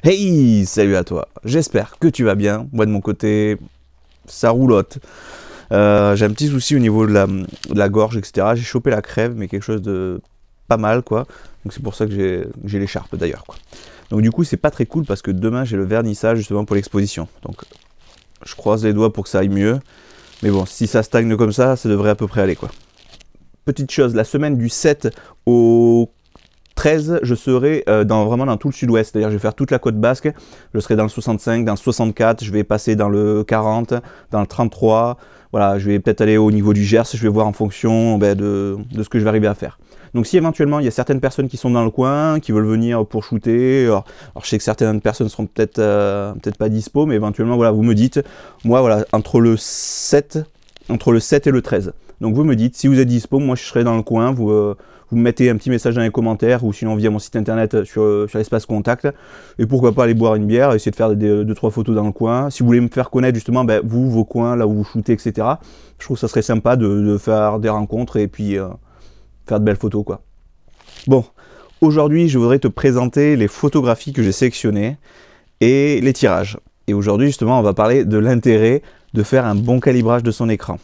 Hey, salut à toi, j'espère que tu vas bien. Moi de mon côté, ça roulotte. J'ai un petit souci au niveau de la gorge, etc. J'ai chopé la crève, mais quelque chose de pas mal, quoi. Donc c'est pour ça que j'ai l'écharpe d'ailleurs, quoi. Donc du coup, c'est pas très cool parce que demain j'ai le vernissage justement pour l'exposition. Donc je croise les doigts pour que ça aille mieux. Mais bon, si ça stagne comme ça devrait à peu près aller, quoi. Petite chose, la semaine du 7 au 13, je serai vraiment dans tout le sud-ouest, c'est-à-dire je vais faire toute la côte basque, je serai dans le 65, dans le 64, je vais passer dans le 40, dans le 33, voilà, je vais peut-être aller au niveau du Gers, je vais voir en fonction de ce que je vais arriver à faire. Donc si éventuellement il y a certaines personnes qui sont dans le coin, qui veulent venir pour shooter, alors je sais que certaines personnes seront peut-être pas dispo, mais éventuellement voilà, vous me dites, moi voilà, entre le 7 et le 13. Donc vous me dites, si vous êtes dispo, moi je serai dans le coin, vous me mettez un petit message dans les commentaires ou sinon via mon site internet sur l'espace contact. Et pourquoi pas aller boire une bière, essayer de faire 2-3 photos dans le coin. Si vous voulez me faire connaître justement vous, vos coins, là où vous shootez, etc. Je trouve que ça serait sympa de faire des rencontres et puis faire de belles photos, quoi. Bon, aujourd'hui je voudrais te présenter les photographies que j'ai sélectionnées et les tirages. Et aujourd'hui justement on va parler de l'intérêt de faire un bon calibrage de son écran.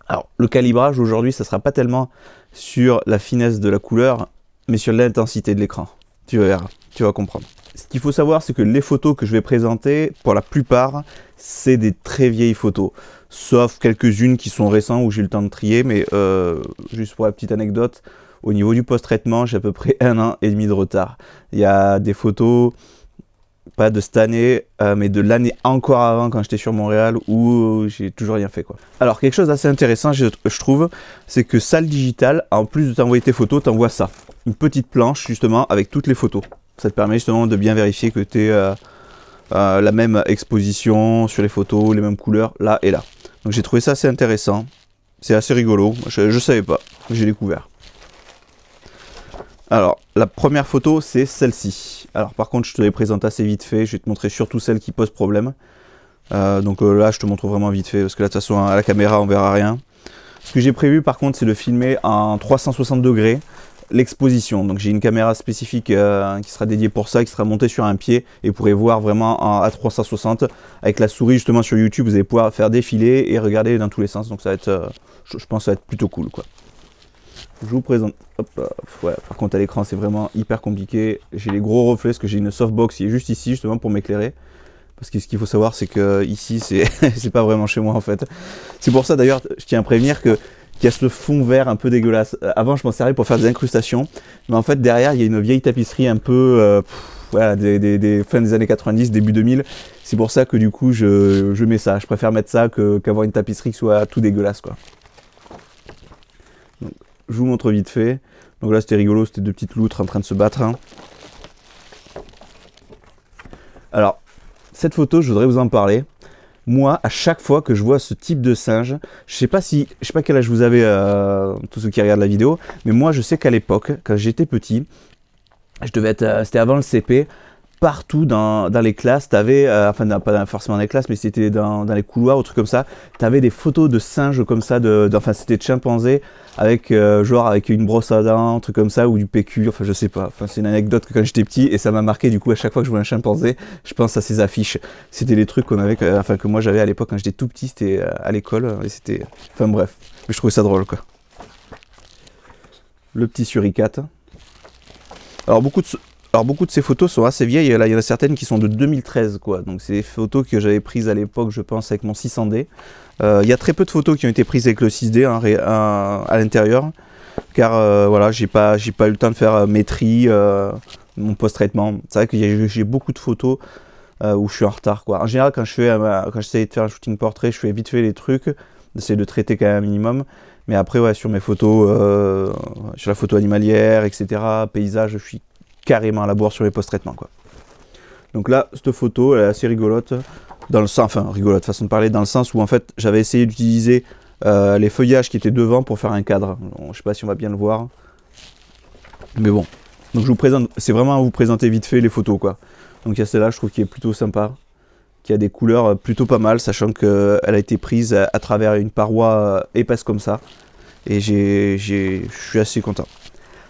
Alors le calibrage aujourd'hui ça sera pas tellement sur la finesse de la couleur mais sur l'intensité de l'écran. Tu verras, tu vas comprendre. Ce qu'il faut savoir c'est que les photos que je vais présenter pour la plupart c'est des très vieilles photos. Sauf quelques-unes qui sont récentes où j'ai eu le temps de trier, mais juste pour la petite anecdote, au niveau du post-traitement j'ai à peu près 1 an et demi de retard. Il y a des photos pas de cette année, mais de l'année encore avant quand j'étais sur Montréal où j'ai toujours rien fait, quoi. Alors quelque chose d'assez intéressant je trouve, c'est que Salle Digital, en plus de t'envoyer tes photos, t'envoie ça. Une petite planche justement avec toutes les photos. Ça te permet justement de bien vérifier que tu es la même exposition sur les photos, les mêmes couleurs là et là. Donc j'ai trouvé ça assez intéressant. C'est assez rigolo, je savais pas, j'ai découvert. Alors, la première photo, c'est celle-ci. Alors, par contre, je te les présente assez vite fait. Je vais te montrer surtout celles qui posent problème. Donc là, je te montre vraiment vite fait, parce que là, de toute façon, à la caméra, on verra rien. Ce que j'ai prévu, par contre, c'est de filmer en 360 degrés l'exposition. Donc, j'ai une caméra spécifique qui sera dédiée pour ça, qui sera montée sur un pied, et vous pourrez voir vraiment à 360. Avec la souris, justement, sur YouTube, vous allez pouvoir faire défiler et regarder dans tous les sens. Donc, ça va être, je pense, que ça va être plutôt cool, quoi. Je vous présente. Hop, ouais, par contre à l'écran c'est vraiment hyper compliqué. J'ai les gros reflets parce que j'ai une softbox qui est juste ici justement pour m'éclairer. Parce que ce qu'il faut savoir c'est que ici c'est pas vraiment chez moi en fait. C'est pour ça d'ailleurs je tiens à prévenir qu'il y a ce fond vert un peu dégueulasse. Avant je m'en servais pour faire des incrustations. Mais en fait derrière il y a une vieille tapisserie un peu voilà, des fins des années 90, début 2000. C'est pour ça que du coup je mets ça. Je préfère mettre ça qu'avoir une tapisserie qui soit tout dégueulasse, quoi. Je vous montre vite fait. Donc là c'était rigolo, c'était deux petites loutres en train de se battre, hein. Alors, cette photo, je voudrais vous en parler. Moi, à chaque fois que je vois ce type de singe, je sais pas quel âge vous avez, tous ceux qui regardent la vidéo, mais moi je sais qu'à l'époque, quand j'étais petit, je devais être, c'était avant le CP, partout dans les classes, tu avais, enfin pas forcément dans les classes, mais c'était dans les couloirs ou trucs comme ça, tu avais des photos de singes comme ça, enfin c'était de chimpanzés, avec genre avec une brosse à dents, un truc comme ça, ou du PQ, enfin je sais pas, enfin c'est une anecdote que quand j'étais petit, et ça m'a marqué du coup à chaque fois que je vois un chimpanzé, je pense à ces affiches. C'était les trucs qu'on avait, enfin que moi j'avais à l'époque quand j'étais tout petit, c'était à l'école, et c'était, enfin bref, mais je trouvais ça drôle, quoi. Le petit suricate. Alors beaucoup de ces photos sont assez vieilles, là il y en a certaines qui sont de 2013, quoi. Donc c'est des photos que j'avais prises à l'époque, je pense, avec mon 600D. Il y a très peu de photos qui ont été prises avec le 6D hein, à l'intérieur, car voilà, j'ai pas eu le temps de faire mes tri, mon post-traitement. C'est vrai que j'ai beaucoup de photos où je suis en retard, quoi. En général, quand j'essaie de faire un shooting portrait, je fais vite fait les trucs, j'essaie de traiter quand même un minimum. Mais après, ouais, sur mes photos, sur la photo animalière, etc., paysage, je suis carrément à la bourre sur les post-traitements, quoi. Donc là, cette photo, elle est assez rigolote, dans le sens, enfin rigolote, façon de parler, dans le sens où en fait, j'avais essayé d'utiliser les feuillages qui étaient devant pour faire un cadre. Bon, je sais pas si on va bien le voir, mais bon. Donc je vous présente, c'est vraiment à vous présenter vite fait les photos, quoi. Donc il y a celle-là, je trouve qui est plutôt sympa, qui a des couleurs plutôt pas mal, sachant qu'elle a été prise à travers une paroi épaisse comme ça, et je suis assez content.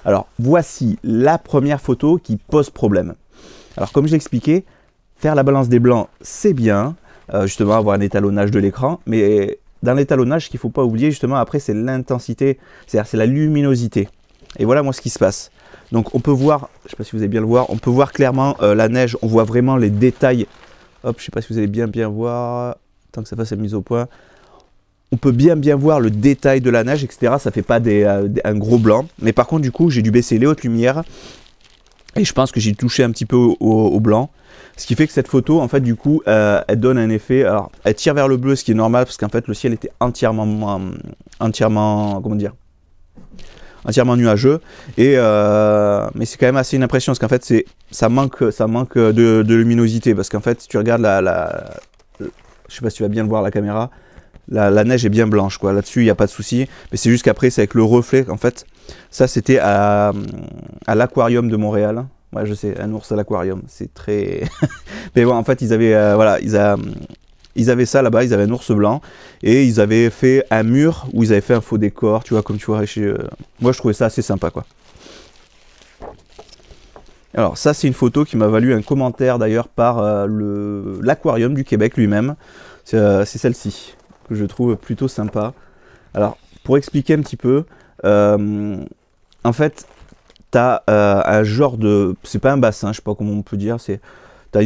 Alors, voici la première photo qui pose problème. Alors comme je l'ai expliqué, faire la balance des blancs, c'est bien, justement avoir un étalonnage de l'écran, mais dans l'étalonnage, ce qu'il ne faut pas oublier, justement, après, c'est l'intensité, c'est-à-dire c'est la luminosité. Et voilà, moi, ce qui se passe. Donc, on peut voir, je ne sais pas si vous allez bien le voir, on peut voir clairement la neige, on voit vraiment les détails. Hop, je ne sais pas si vous allez bien voir, tant que ça fasse la mise au point. On peut bien voir le détail de la neige, etc. Ça ne fait pas un gros blanc. Mais par contre, du coup, j'ai dû baisser les hautes lumières. Et je pense que j'ai touché un petit peu au blanc. Ce qui fait que cette photo, en fait, du coup, elle donne un effet. Alors, elle tire vers le bleu, ce qui est normal, parce qu'en fait, le ciel était entièrement comment dire, entièrement nuageux. Et mais c'est quand même assez une impression, parce qu'en fait, ça manque de luminosité, parce qu'en fait, si tu regardes je sais pas si tu vas bien le voir la caméra, la neige est bien blanche, quoi. Là-dessus, il n'y a pas de souci. Mais c'est juste qu'après, c'est avec le reflet, en fait. Ça, c'était à l'aquarium de Montréal. Ouais, je sais, un ours à l'aquarium, c'est très... Mais bon, en fait, ils avaient, voilà, ils avaient ça là-bas, ils avaient un ours blanc, et ils avaient fait un mur où ils avaient fait un faux décor, tu vois, comme tu vois chez... Moi, je trouvais ça assez sympa, quoi. Alors, ça, c'est une photo qui m'a valu un commentaire, d'ailleurs, par l'aquarium du Québec lui-même. C'est celle-ci, que je trouve plutôt sympa. Alors, pour expliquer un petit peu, en fait... T'as un genre de... C'est pas un bassin, je sais pas comment on peut dire. T'as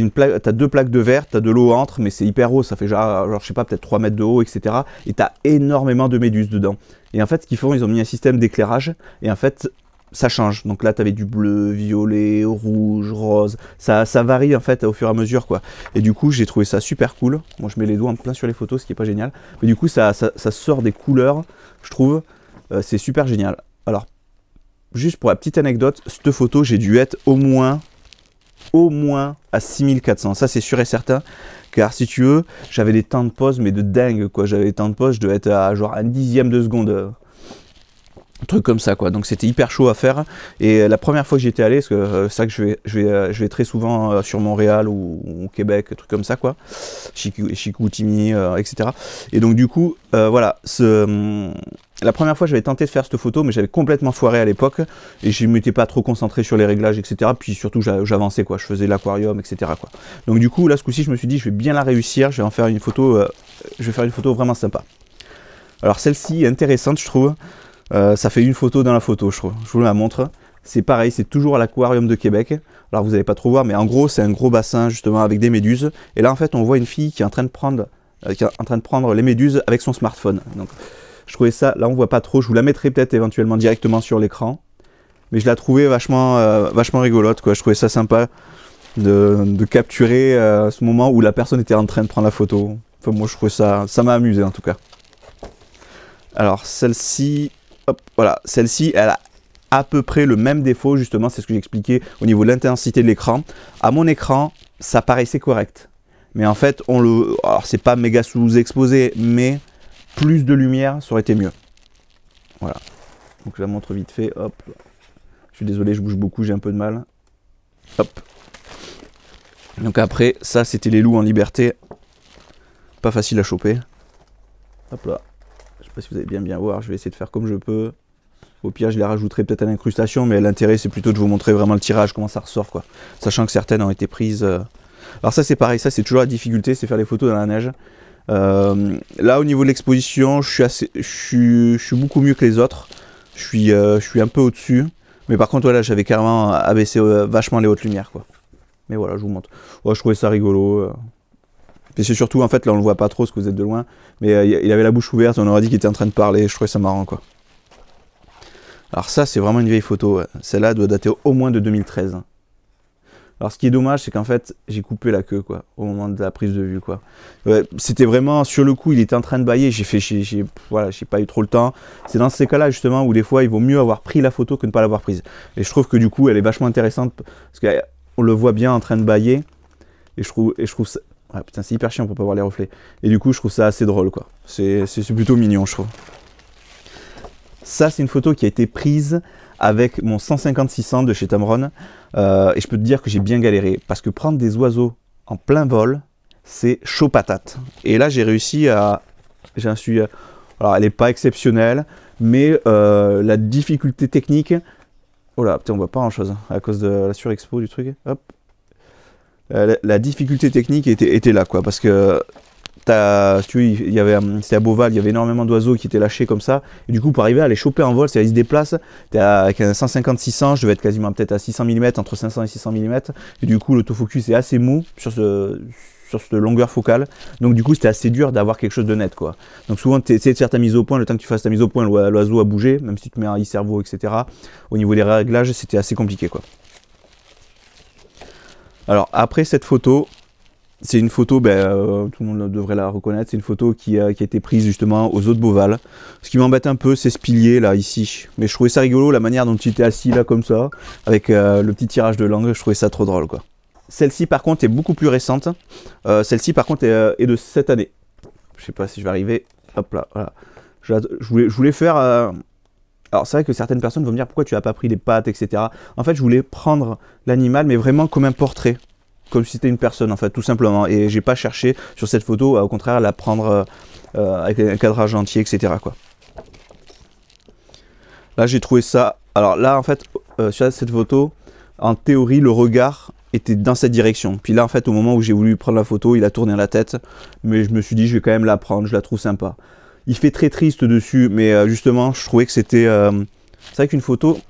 deux plaques de verre, t'as de l'eau entre, mais c'est hyper haut. Ça fait genre je sais pas, peut-être 3 mètres de haut, etc. Et t'as énormément de méduses dedans. Et en fait, ce qu'ils font, ils ont mis un système d'éclairage. Et en fait, ça change. Donc là, t'avais du bleu, violet, rouge, rose. Ça varie en fait au fur et à mesure, quoi. Et du coup, j'ai trouvé ça super cool. Moi, je mets les doigts en plein sur les photos, ce qui est pas génial. Mais du coup, ça sort des couleurs, je trouve. C'est super génial. Alors, juste pour la petite anecdote, cette photo, j'ai dû être au moins à 6400. Ça, c'est sûr et certain. Car si tu veux, j'avais des temps de pause, mais de dingue, quoi. J'avais des temps de pause, je devais être à genre un dixième de seconde. Un truc comme ça, quoi. Donc, c'était hyper chaud à faire. Et la première fois que j'y étais allé, parce que c'est ça que je vais très souvent sur Montréal ou au Québec, un truc comme ça, quoi. Chicoutimi, etc. Et donc, du coup, voilà. La première fois, j'avais tenté de faire cette photo, mais j'avais complètement foiré à l'époque. Et je ne m'étais pas trop concentré sur les réglages, etc. Puis surtout, j'avançais, quoi. Je faisais l'aquarium, etc., quoi. Donc du coup, là, ce coup-ci, je me suis dit, je vais bien la réussir. Je vais en faire une photo, je vais faire une photo vraiment sympa. Alors celle-ci est intéressante, je trouve. Ça fait une photo dans la photo, je trouve. Je vous la montre. C'est pareil, c'est toujours à l'aquarium de Québec. Alors vous n'allez pas trop voir, mais en gros, c'est un gros bassin, justement, avec des méduses. Et là, en fait, on voit une fille qui est en train de prendre les méduses avec son smartphone. Donc, je trouvais ça, là on voit pas trop, je vous la mettrai peut-être éventuellement directement sur l'écran. Mais je la trouvais vachement rigolote, quoi. Je trouvais ça sympa de capturer ce moment où la personne était en train de prendre la photo. Enfin moi je trouvais ça m'a amusé en tout cas. Alors celle-ci, hop, voilà, celle-ci elle a à peu près le même défaut justement, c'est ce que j'expliquais au niveau de l'intensité de l'écran. À mon écran, ça paraissait correct. Mais en fait, alors c'est pas méga sous-exposé, mais plus de lumière, ça aurait été mieux. Voilà. Donc je la montre vite fait. Hop. Je suis désolé, je bouge beaucoup, j'ai un peu de mal. Hop. Donc après, ça c'était les loups en liberté. Pas facile à choper. Hop là. Je sais pas si vous allez bien voir, je vais essayer de faire comme je peux. Au pire, je les rajouterai peut-être à l'incrustation, mais l'intérêt c'est plutôt de vous montrer vraiment le tirage, comment ça ressort, quoi. Sachant que certaines ont été prises. Alors ça c'est pareil, ça c'est toujours la difficulté, c'est faire les photos dans la neige. Là au niveau de l'exposition, je suis beaucoup mieux que les autres. Je suis un peu au-dessus. Mais par contre, voilà, j'avais carrément abaissé vachement les hautes lumières, quoi. Mais voilà, je vous montre. Ouais, je trouvais ça rigolo. Et c'est surtout, en fait, là on le voit pas trop parce que vous êtes de loin. Mais il avait la bouche ouverte, on aurait dit qu'il était en train de parler. Je trouvais ça marrant, quoi. Alors ça, c'est vraiment une vieille photo. Celle-là doit dater au moins de 2013. Alors ce qui est dommage, c'est qu'en fait, j'ai coupé la queue, quoi, au moment de la prise de vue, quoi. C'était vraiment, sur le coup, il était en train de bâiller, voilà, j'ai pas eu trop le temps. C'est dans ces cas-là, justement, où des fois, il vaut mieux avoir pris la photo que ne pas l'avoir prise. Et je trouve que du coup, elle est vachement intéressante, parce qu'on le voit bien en train de bâiller, et je trouve ça... Ouais, putain, c'est hyper chiant pour pas voir les reflets. Et du coup, je trouve ça assez drôle, quoi. C'est plutôt mignon, je trouve. Ça, c'est une photo qui a été prise avec mon 150-600 de chez Tamron. Et je peux te dire que j'ai bien galéré. Parce que prendre des oiseaux en plein vol, c'est chaud patate. Et là, j'ai réussi à... Alors, elle n'est pas exceptionnelle, mais la difficulté technique... Oh là, putain, on voit pas grand-chose à cause de la surexpo du truc. Hop. la difficulté technique était là, quoi, parce que tu vois, c'était à Beauval, il y avait énormément d'oiseaux qui étaient lâchés comme ça, et du coup pour arriver à les choper en vol, c'est-à-dire ils se déplacent, avec un 150-600, je devais être quasiment peut-être à 600 mm, entre 500 et 600 mm, et du coup l'autofocus est assez mou sur cette longueur focale, donc du coup c'était assez dur d'avoir quelque chose de net, quoi. Donc souvent tu essaies de faire ta mise au point, le temps que tu fasses ta mise au point, l'oiseau a bougé, même si tu te mets un e-cerveau, etc. Au niveau des réglages, c'était assez compliqué, quoi. Alors après cette photo, c'est une photo, tout le monde devrait la reconnaître, c'est une photo qui a été prise justement aux eaux de Beauval. Ce qui m'embête un peu, c'est ce pilier là, ici. Mais je trouvais ça rigolo, la manière dont il était assis là comme ça, avec le petit tirage de langue, je trouvais ça trop drôle, quoi. Celle-ci par contre est beaucoup plus récente. Celle-ci par contre est de cette année. Je sais pas si je vais arriver. Hop là, voilà. Je voulais faire... Alors c'est vrai que certaines personnes vont me dire pourquoi tu n'as pas pris les pattes, etc. En fait, je voulais prendre l'animal, mais vraiment comme un portrait. Comme si c'était une personne, en fait, tout simplement. Et j'ai pas cherché sur cette photo, au contraire, à la prendre avec un cadrage entier, etc., quoi. Là, j'ai trouvé ça... Alors là, en fait, sur cette photo, en théorie, le regard était dans cette direction. Puis là, en fait, au moment où j'ai voulu prendre la photo, il a tourné la tête. Mais je me suis dit, je vais quand même la prendre, je la trouve sympa. Il fait très triste dessus, mais justement, je trouvais que c'était... C'est vrai qu'une photo,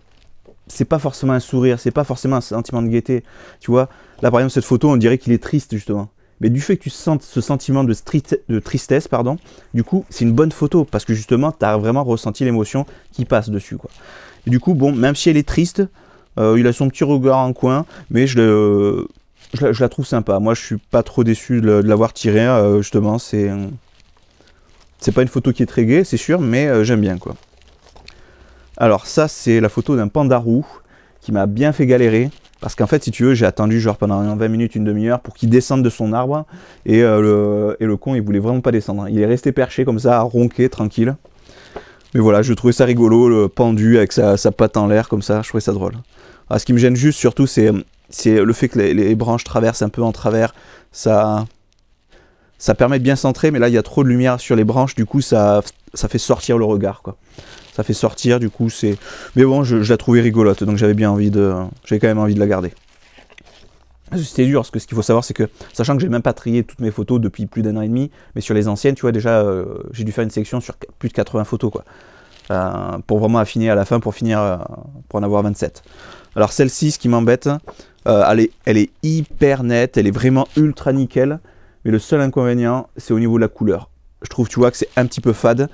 c'est pas forcément un sourire, c'est pas forcément un sentiment de gaieté. Tu vois, là, par exemple, cette photo, on dirait qu'il est triste, justement. Mais du fait que tu sentes ce sentiment de tristesse, pardon, du coup, c'est une bonne photo, parce que justement, tu as vraiment ressenti l'émotion qui passe dessus, quoi. Et du coup, bon, même si elle est triste, il a son petit regard en coin, mais je la trouve sympa. Moi, je suis pas trop déçu de l'avoir tiré, justement, c'est pas une photo qui est très gaie, c'est sûr, mais j'aime bien, quoi. Alors ça, c'est la photo d'un panda roux qui m'a bien fait galérer. Parce qu'en fait, si tu veux, j'ai attendu genre pendant 20 minutes, une demi-heure pour qu'il descende de son arbre. Et le con, il voulait vraiment pas descendre. Il est resté perché comme ça, à ronquer, tranquille. Mais voilà, je trouvais ça rigolo, le pendu avec sa patte en l'air comme ça. Je trouvais ça drôle. Alors, ce qui me gêne juste, surtout, c'est le fait que les branches traversent un peu en travers. Ça permet de bien centrer, mais là, il y a trop de lumière sur les branches. Du coup, ça fait sortir le regard, quoi. Ça fait sortir, du coup, c'est... Mais bon, je la trouvais rigolote, donc j'avais quand même envie de la garder. C'était dur, parce que ce qu'il faut savoir, c'est que, sachant que j'ai même pas trié toutes mes photos depuis plus d'1 an et demi, mais sur les anciennes, tu vois, déjà, j'ai dû faire une section sur plus de 80 photos, quoi. Pour vraiment affiner à la fin, pour en avoir 27. Alors celle-ci, ce qui m'embête, elle est hyper nette, elle est vraiment ultra nickel, mais le seul inconvénient, c'est au niveau de la couleur. Je trouve, tu vois, que c'est un petit peu fade.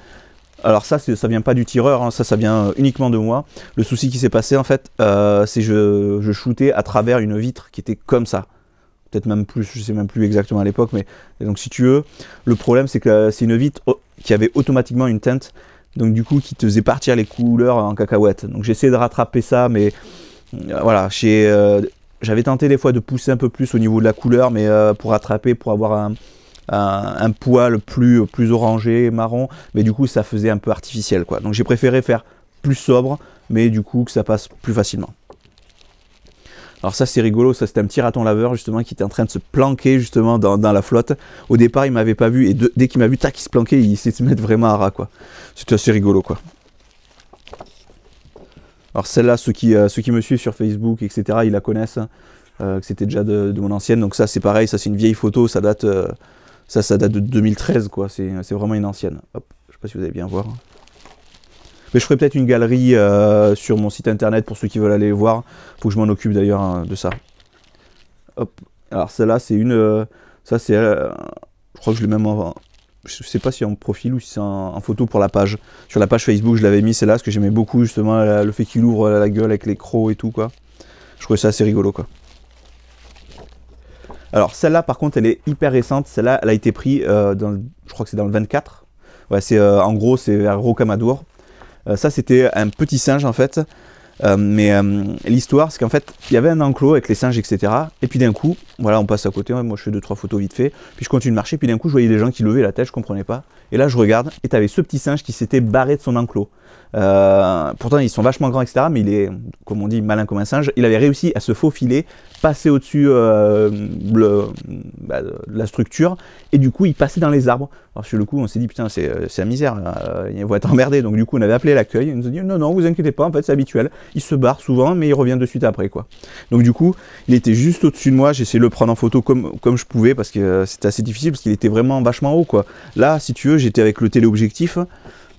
Alors ça vient pas du tireur, hein, ça vient uniquement de moi. Le souci qui s'est passé en fait, c'est que je shootais à travers une vitre qui était comme ça. Peut-être même plus, je sais même plus exactement à l'époque, mais donc si tu veux, le problème c'est que c'est une vitre qui avait automatiquement une teinte, donc du coup qui te faisait partir les couleurs en cacahuète. Donc j'ai essayé de rattraper ça, mais voilà, j'avais tenté des fois de pousser un peu plus au niveau de la couleur, mais pour rattraper, pour avoir un poil plus orangé, marron, mais du coup ça faisait un peu artificiel, quoi. Donc j'ai préféré faire plus sobre, mais du coup que ça passe plus facilement. Alors ça c'est rigolo, ça c'était un petit raton laveur justement qui était en train de se planquer justement dans la flotte. Au départ il m'avait pas vu et dès qu'il m'a vu, tac, il se planquait, il s'est se mettre vraiment à ras, quoi. C'était assez rigolo, quoi. Alors celle-là, ceux qui me suivent sur Facebook, etc., ils la connaissent, que c'était déjà de mon ancienne. Donc ça c'est pareil, ça c'est une vieille photo, ça date de 2013, quoi. C'est vraiment une ancienne. Hop, je sais pas si vous allez bien voir. Mais je ferai peut-être une galerie sur mon site internet pour ceux qui veulent aller voir. Faut que je m'en occupe d'ailleurs, hein, de ça. Hop. Alors celle-là, c'est une... ça c'est... je crois que je l'ai même en... Je sais pas si en profil ou si c'est en photo pour la page. Sur la page Facebook, je l'avais mis, c'est là, parce que j'aimais beaucoup justement le fait qu'il ouvre la gueule avec les crocs et tout, quoi. Je trouvais ça assez rigolo, quoi. Alors celle-là par contre elle est hyper récente, celle-là elle a été prise je crois que c'est dans le 24. Ouais, en gros c'est vers Rocamadour. Ça c'était un petit singe en fait, mais l'histoire c'est qu'en fait il y avait un enclos avec les singes, etc. Et puis d'un coup, voilà, on passe à côté, moi je fais 2-3 photos vite fait, puis je continue de marcher, puis d'un coup je voyais des gens qui levaient la tête, je comprenais pas. Et là je regarde et tu avais ce petit singe qui s'était barré de son enclos. Pourtant ils sont vachement grands, etc. Mais il est, comme on dit, malin comme un singe. Il avait réussi à se faufiler, passer au-dessus de la structure, et du coup il passait dans les arbres. Alors sur le coup on s'est dit putain c'est la misère, ils vont être emmerdés. Donc du coup on avait appelé l'accueil, ils nous ont dit non vous inquiétez pas, en fait c'est habituel. Il se barre souvent mais il revient de suite après quoi. Donc du coup il était juste au-dessus de moi, j'ai essayé de le prendre en photo comme je pouvais parce que c'était assez difficile parce qu'il était vraiment vachement haut quoi. Là si tu veux j'étais avec le téléobjectif.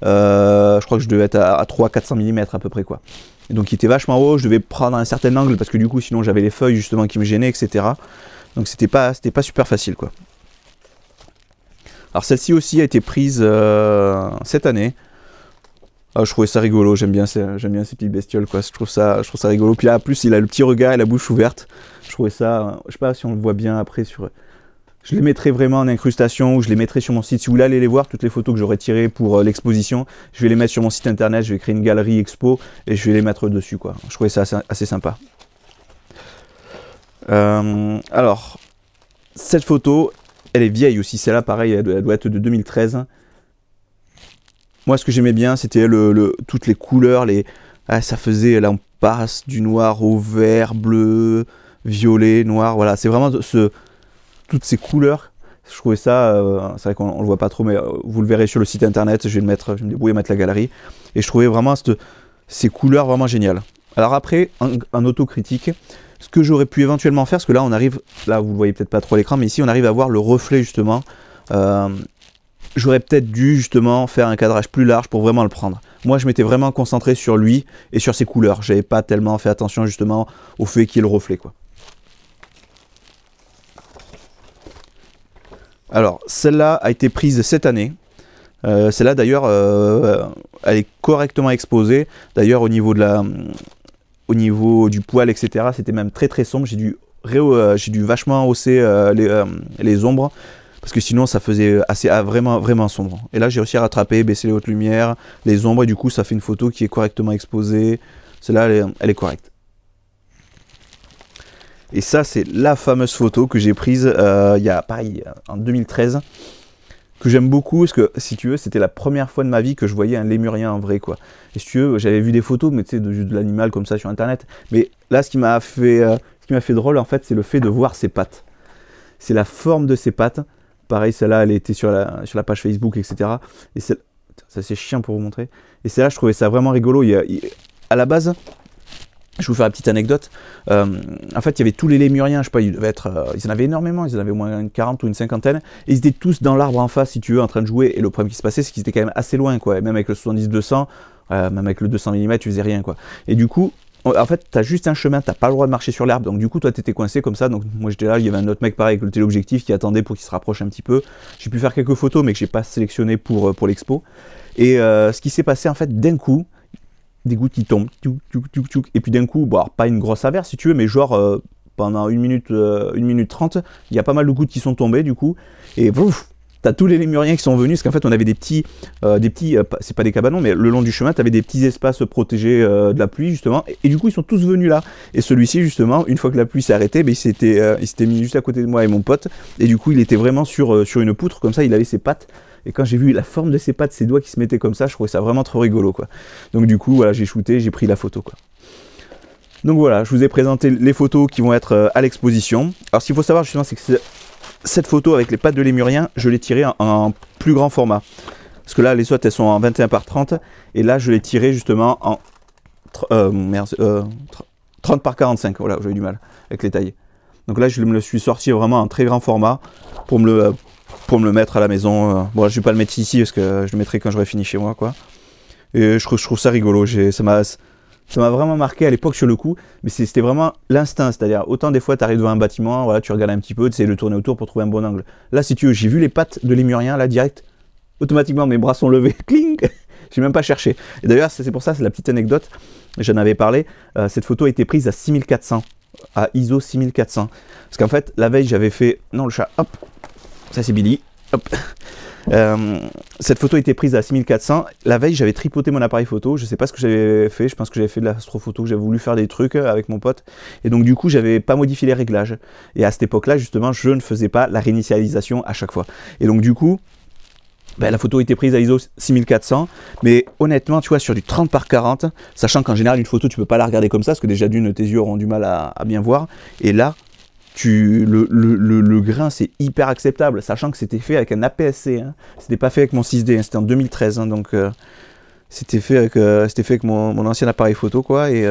Je crois que je devais être à 300-400 mm à peu près quoi. Et donc il était vachement haut, je devais prendre un certain angle parce que du coup sinon j'avais les feuilles justement qui me gênaient, etc. Donc c'était pas super facile quoi. Alors celle-ci aussi a été prise cette année. Je trouvais ça rigolo, j'aime bien ces petites bestioles quoi. Je trouve ça rigolo. Puis là en plus il a le petit regard et la bouche ouverte. Je trouvais ça, je sais pas si on le voit bien après sur... Je les mettrai vraiment en incrustation ou je les mettrai sur mon site. Si vous voulez aller les voir, toutes les photos que j'aurais tirées pour l'exposition, je vais les mettre sur mon site internet, je vais créer une galerie expo et je vais les mettre dessus quoi. Je trouvais ça assez sympa. Alors, cette photo, elle est vieille aussi. Celle-là, pareil, elle doit être de 2013. Moi, ce que j'aimais bien, c'était toutes les couleurs. Ça faisait, là, on passe du noir au vert, bleu, violet, noir. Voilà, c'est vraiment toutes ces couleurs, je trouvais ça, c'est vrai qu'on le voit pas trop, mais vous le verrez sur le site internet, je vais me débrouiller à mettre la galerie, et je trouvais vraiment ces couleurs vraiment géniales. Alors après, en autocritique, ce que j'aurais pu éventuellement faire, parce que là on arrive, là vous le voyez peut-être pas trop à l'écran, mais ici on arrive à voir le reflet justement, j'aurais peut-être dû justement faire un cadrage plus large pour vraiment le prendre. Moi je m'étais vraiment concentré sur lui et sur ses couleurs, j'avais pas tellement fait attention justement au fait qu'il y ait le reflet quoi. Alors, celle-là a été prise cette année. Celle-là, d'ailleurs, elle est correctement exposée. D'ailleurs, au niveau du poil, etc., c'était même très très sombre. J'ai dû vachement hausser les ombres. Parce que sinon, ça faisait vraiment, vraiment sombre. Et là, j'ai réussi à rattraper, baisser les hautes lumières, les ombres. Et du coup, ça fait une photo qui est correctement exposée. Celle-là, elle est correcte. Et ça, c'est la fameuse photo que j'ai prise il y a, pareil, en 2013, que j'aime beaucoup, parce que, si tu veux, c'était la première fois de ma vie que je voyais un lémurien en vrai, quoi. Et si tu veux, j'avais vu des photos, mais tu sais, de l'animal comme ça sur Internet. Mais là, ce qui m'a fait drôle, en fait, c'est le fait de voir ses pattes. C'est la forme de ses pattes. Pareil, celle-là, elle était sur la page Facebook, etc. Et ça, c'est chiant pour vous montrer. Et celle-là, je trouvais ça vraiment rigolo. À la base... Je vais vous faire une petite anecdote. En fait, il y avait tous les lémuriens, je sais pas, ils en avaient énormément, ils en avaient au moins une 40 ou une cinquantaine, et ils étaient tous dans l'arbre en face, si tu veux, en train de jouer. Et le problème qui se passait, c'est qu'ils étaient quand même assez loin, quoi. Et même avec le 70-200, même avec le 200 mm, tu faisais rien, quoi. Et du coup, en fait, tu as juste un chemin, tu n'as pas le droit de marcher sur l'herbe. Donc du coup, toi, tu étais coincé comme ça. Donc moi, j'étais là, il y avait un autre mec pareil avec le téléobjectif qui attendait pour qu'il se rapproche un petit peu. J'ai pu faire quelques photos, mais que j'ai pas sélectionné pour l'expo. Et ce qui s'est passé, en fait, d'un coup, des gouttes qui tombent, et puis d'un coup, bon, alors, pas une grosse averse si tu veux, mais genre pendant 1 minute 30, il y a pas mal de gouttes qui sont tombées du coup, et t'as tous les lémuriens qui sont venus, parce qu'en fait on avait des petits c'est pas des cabanons, mais le long du chemin, t'avais des petits espaces protégés de la pluie justement, et du coup ils sont tous venus là, et celui-ci justement, une fois que la pluie s'est arrêtée, il s'était mis juste à côté de moi et mon pote, et du coup il était vraiment sur une poutre, comme ça il avait ses pattes. Et quand j'ai vu la forme de ses pattes, ses doigts qui se mettaient comme ça, je trouvais ça vraiment trop rigolo, quoi. Donc du coup, voilà, j'ai shooté, j'ai pris la photo, quoi. Donc voilà, je vous ai présenté les photos qui vont être à l'exposition. Alors ce qu'il faut savoir justement, c'est que cette photo avec les pattes de lémurien, je l'ai tirée en plus grand format. Parce que là, les SWOT, elles sont en 21 par 30. Et là, je l'ai tirée justement en 30 par 45. Voilà, j'ai eu du mal avec les tailles. Donc là, je me le suis sorti vraiment en très grand format pour me le mettre à la maison. Bon, je vais pas le mettre ici parce que je le mettrai quand j'aurai fini chez moi, quoi. Et je trouve ça rigolo. Ça m'a vraiment marqué à l'époque sur le coup, mais c'était vraiment l'instinct. C'est-à-dire, autant des fois, tu arrives devant un bâtiment, voilà, tu regardes un petit peu, tu essaies de tourner autour pour trouver un bon angle. Là, si tu veux, j'ai vu les pattes de lémurien, là, direct, automatiquement, mes bras sont levés, cling. J'ai même pas cherché. Et d'ailleurs, c'est pour ça, c'est la petite anecdote, j'en avais parlé, cette photo a été prise à 6400, à ISO 6400. Parce qu'en fait, la veille, j'avais fait... Non, le chat, hop. Ça c'est Billy. Hop. Cette photo a été prise à 6400. La veille, j'avais tripoté mon appareil photo. Je sais pas ce que j'avais fait. Je pense que j'avais fait de l'astrophoto. J'avais voulu faire des trucs avec mon pote. Et donc, du coup, j'avais pas modifié les réglages. Et à cette époque-là, justement, je ne faisais pas la réinitialisation à chaque fois. Et donc, du coup, Ben, la photo était prise à ISO 6400, mais honnêtement, tu vois, sur du 30 par 40, sachant qu'en général, une photo, tu peux pas la regarder comme ça, parce que déjà d'une, tes yeux auront du mal à bien voir, et là, le grain, c'est hyper acceptable, sachant que c'était fait avec un APS-C, hein. C'était pas fait avec mon 6D, hein, c'était en 2013, hein, donc c'était fait avec mon ancien appareil photo, quoi, et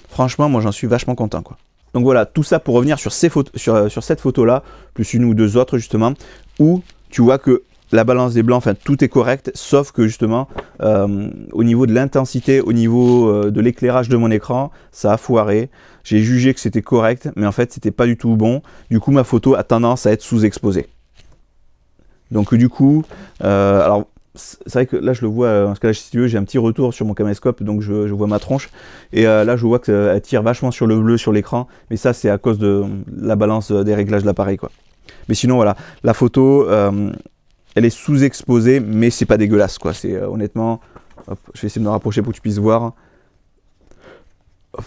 franchement, moi, j'en suis vachement content, quoi. Donc voilà, tout ça pour revenir sur, sur cette photo-là, plus une ou deux autres, justement, où tu vois que la balance des blancs, enfin tout est correct, sauf que justement, au niveau de l'intensité, au niveau de l'éclairage de mon écran, ça a foiré. J'ai jugé que c'était correct, mais en fait, c'était pas du tout bon. Du coup, ma photo a tendance à être sous-exposée. Donc du coup, alors c'est vrai que là, je le vois, parce que là, si tu veux, j'ai un petit retour sur mon caméscope, donc je vois ma tronche. Et là, je vois qu'elle tire vachement sur le bleu sur l'écran, mais ça, c'est à cause de la balance des réglages de l'appareil, quoi. Mais sinon, voilà, la photo... elle est sous-exposée, mais c'est pas dégueulasse, quoi. C'est honnêtement, hop, je vais essayer de me rapprocher pour que tu puisses voir.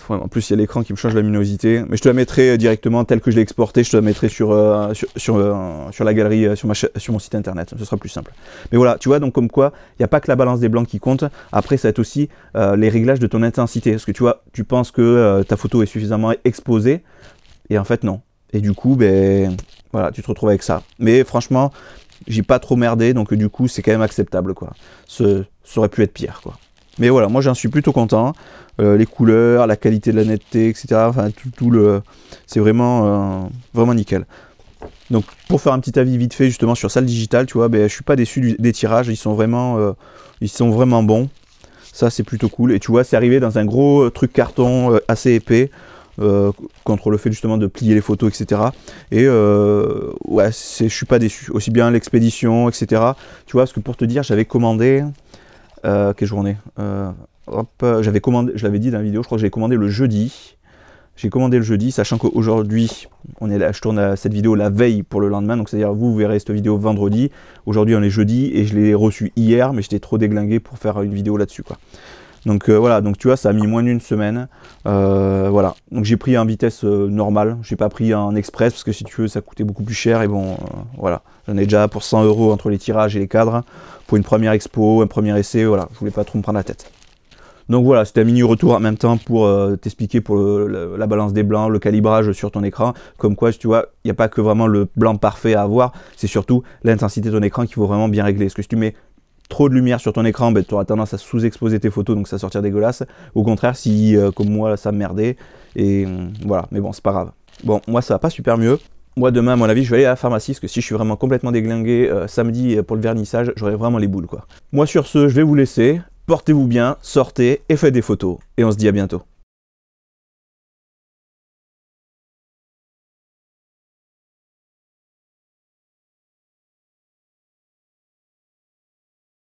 En plus, il y a l'écran qui me change la luminosité, mais je te la mettrai directement telle que je l'ai exportée. Je te la mettrai sur la galerie, sur mon site internet. Ce sera plus simple. Mais voilà, tu vois, donc comme quoi, il n'y a pas que la balance des blancs qui compte. Après, ça va être aussi les réglages de ton intensité. Parce que tu vois, tu penses que ta photo est suffisamment exposée, et en fait, non. Et du coup, ben, voilà, tu te retrouves avec ça. Mais franchement, j'ai pas trop merdé, donc du coup c'est quand même acceptable, quoi. Ça aurait pu être pire, quoi. Mais voilà, moi j'en suis plutôt content. Les couleurs, la qualité de la netteté, etc. Enfin c'est vraiment vraiment nickel. Donc pour faire un petit avis vite fait justement sur Salle Digitale, tu vois, ben, je suis pas déçu des tirages, ils sont vraiment bons. Ça c'est plutôt cool. Et tu vois, c'est arrivé dans un gros truc carton assez épais. Contre le fait justement de plier les photos, etc. Et ouais, je suis pas déçu. Aussi bien l'expédition, etc. Tu vois, parce que pour te dire, j'avais commandé... quelle journée j'avais commandé, je l'avais dit dans la vidéo, je crois que j'avais commandé le jeudi. J'ai commandé le jeudi, sachant qu'aujourd'hui, je tourne cette vidéo la veille pour le lendemain. Donc c'est-à-dire, vous verrez cette vidéo vendredi. Aujourd'hui, on est jeudi et je l'ai reçu hier, mais j'étais trop déglingué pour faire une vidéo là-dessus, quoi. Donc voilà, donc tu vois, ça a mis moins d'une semaine. Voilà, donc j'ai pris en vitesse normale, j'ai pas pris en express parce que si tu veux, ça coûtait beaucoup plus cher. Et bon, voilà, j'en ai déjà pour 100 € entre les tirages et les cadres pour une première expo, un premier essai. Voilà, je voulais pas trop me prendre la tête. Donc voilà, c'était un mini retour en même temps pour t'expliquer pour la balance des blancs, le calibrage sur ton écran. Comme quoi, tu vois, il n'y a pas que vraiment le blanc parfait à avoir, c'est surtout l'intensité de ton écran qu'il faut vraiment bien régler. Parce que si tu mets trop de lumière sur ton écran, ben, tu auras tendance à sous-exposer tes photos, donc ça va sortir dégueulasse. Au contraire, si comme moi, ça merdait, et voilà, mais bon, c'est pas grave. Bon, moi, ça va pas super mieux. Moi, demain, à mon avis, je vais aller à la pharmacie, parce que si je suis vraiment complètement déglingué samedi pour le vernissage, j'aurai vraiment les boules, quoi. Moi, sur ce, je vais vous laisser. Portez-vous bien, sortez et faites des photos. Et on se dit à bientôt.